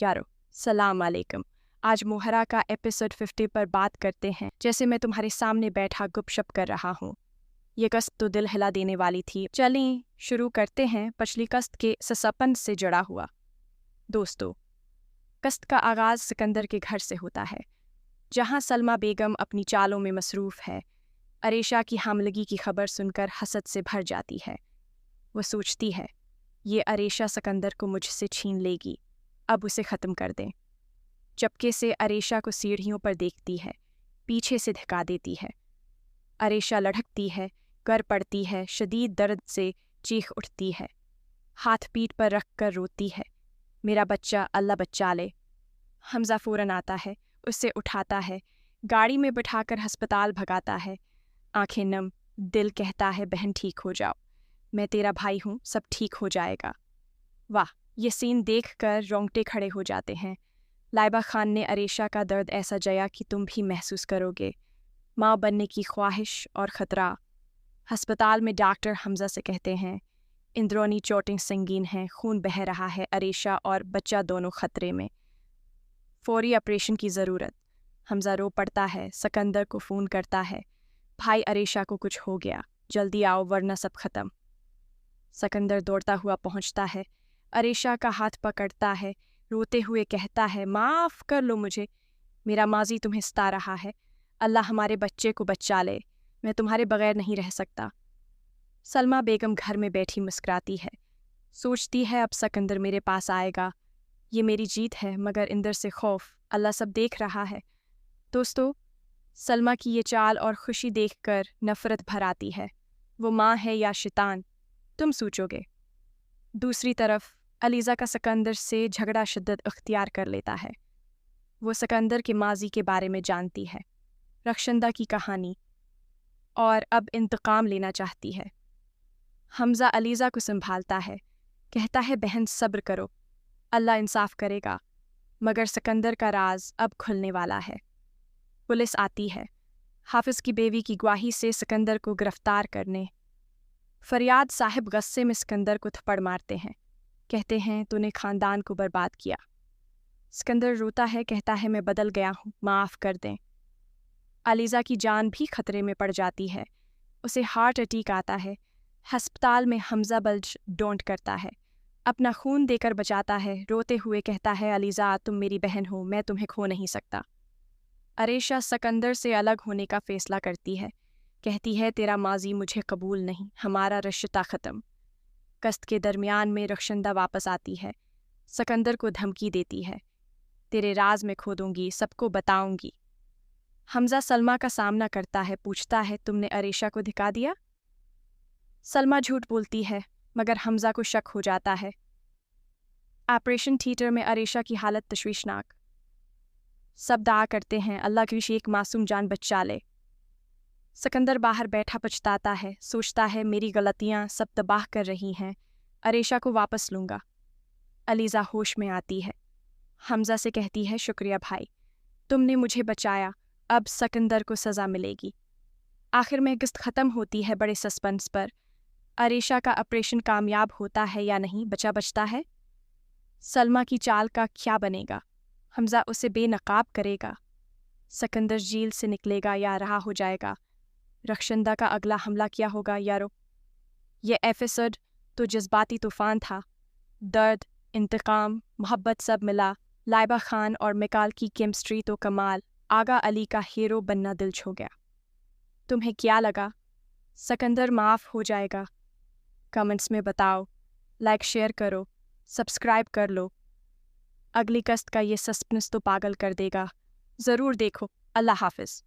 यारो सलाम अलैकुम। आज मोहरा का एपिसोड 50 पर बात करते हैं। जैसे मैं तुम्हारे सामने बैठा गुपशप कर रहा हूँ, ये कस्त तो दिल हिला देने वाली थी। चलें शुरू करते हैं पिछली कस्त के ससपन से जुड़ा हुआ। दोस्तों, कस्त का आगाज सिकंदर के घर से होता है, जहाँ सलमा बेगम अपनी चालों में मसरूफ है। अरेशा की हामलगी की खबर सुनकर हसद से भर जाती है। वो सोचती है, ये अरेशा सिकंदर को मुझसे छीन लेगी, अब उसे ख़त्म कर दें। चपके से अरेशा को सीढ़ियों पर देखती है, पीछे से धिका देती है। अरेशा लढ़कती है, गर पड़ती है, शदीद दर्द से चीख उठती है, हाथ पीठ पर रख कर रोती है, मेरा बच्चा अल्लाह बच्चा ले। हमजा फ़ौरन आता है, उससे उठाता है, गाड़ी में बिठाकर अस्पताल भगाता है। आंखें नम, दिल कहता है बहन ठीक हो जाओ, मैं तेरा भाई हूँ, सब ठीक हो जाएगा। वाह, ये सीन देखकर रोंगटे खड़े हो जाते हैं। लाइबा खान ने अरेशा का दर्द ऐसा जया कि तुम भी महसूस करोगे। माँ बनने की ख्वाहिश और ख़तरा। अस्पताल में डॉक्टर हमजा से कहते हैं, इंद्रोनी चोटें संगीन हैं, खून बह रहा है, अरेशा और बच्चा दोनों खतरे में, फौरी ऑपरेशन की ज़रूरत। हमजा रो पड़ता है, सिकंदर को फ़ोन करता है, भाई अरेशा को कुछ हो गया, जल्दी आओ वरना सब ख़त्म। सिकंदर दौड़ता हुआ पहुंचता है, अरेशा का हाथ पकड़ता है, रोते हुए कहता है, माफ़ कर लो मुझे, मेरा माजी तुम्हें सता रहा है, अल्लाह हमारे बच्चे को बचा ले, मैं तुम्हारे बगैर नहीं रह सकता। सलमा बेगम घर में बैठी मुस्कुराती है, सोचती है अब सिकंदर मेरे पास आएगा, ये मेरी जीत है, मगर इंदर से खौफ, अल्लाह सब देख रहा है। दोस्तों, सलमा की ये चाल और खुशी देखकर नफ़रत भर आती है। वो माँ है या शैतान, तुम सोचोगे। दूसरी तरफ अलीज़ा का सिकंदर से झगड़ा शिद्दत अख्तियार कर लेता है। वो सिकंदर के माजी के बारे में जानती है, रक्षंदा की कहानी, और अब इंतकाम लेना चाहती है। हमजा अलीज़ा को संभालता है, कहता है बहन सब्र करो, अल्लाह इंसाफ करेगा। मगर सिकंदर का राज अब खुलने वाला है। पुलिस आती है, हाफिज़ की बेवी की गवाही से सिकंदर को गिरफ्तार करने। फरियाद साहिब गुस्से में सिकंदर को थप्पड़ मारते हैं, कहते हैं तूने ख़ानदान को बर्बाद किया। सिकंदर रोता है, कहता है मैं बदल गया हूँ, माफ़ कर दें। अलीज़ा की जान भी खतरे में पड़ जाती है, उसे हार्ट अटैक आता है। हस्पताल में हमजा बल्ज डोंट करता है, अपना खून देकर बचाता है, रोते हुए कहता है अलीज़ा तुम मेरी बहन हो, मैं तुम्हें खो नहीं सकता। अरेशा सिकंदर से अलग होने का फ़ैसला करती है, कहती है तेरा माजी मुझे कबूल नहीं, हमारा रिश्ता ख़त्म। कस्त के दरमियान में रक्षंदा वापस आती है, सिकंदर को धमकी देती है, तेरे राज में खो दूंगी, सबको बताऊंगी। हमजा सलमा का सामना करता है, पूछता है तुमने अरेशा को धिका दिया? सलमा झूठ बोलती है, मगर हमजा को शक हो जाता है। ऑपरेशन थिएटर में अरेशा की हालत तशवीशनाक। सब दुआ करते हैं अल्लाह की एक मासूम जान बचा ले। सिकंदर बाहर बैठा पछताता है, सोचता है मेरी गलतियां सब तबाह कर रही हैं, अरेशा को वापस लूँगा। अलीज़ा होश में आती है, हमजा से कहती है शुक्रिया भाई, तुमने मुझे बचाया, अब सिकंदर को सज़ा मिलेगी। आखिर में किस्त ख़त्म होती है बड़े सस्पेंस पर। अरेशा का ऑपरेशन कामयाब होता है या नहीं, बचा बचता है? सलमा की चाल का क्या बनेगा? हमजा उसे बेनकाब करेगा? सिकंदर जेल से निकलेगा या रहा हो जाएगा? रक्षंदा का अगला हमला क्या होगा यारो? ये एपिसोड तो जज्बाती तूफान था, दर्द, इंतकाम, मोहब्बत सब मिला। लाइबा खान और मिकाल की केमिस्ट्री तो कमाल। आगा अली का हीरो बनना दिल छू गया। तुम्हें क्या लगा, सिकंदर माफ़ हो जाएगा? कमेंट्स में बताओ, लाइक शेयर करो, सब्सक्राइब कर लो। अगली कस्त का ये सस्पेंस तो पागल कर देगा, ज़रूर देखो। अल्लाह हाफिज़।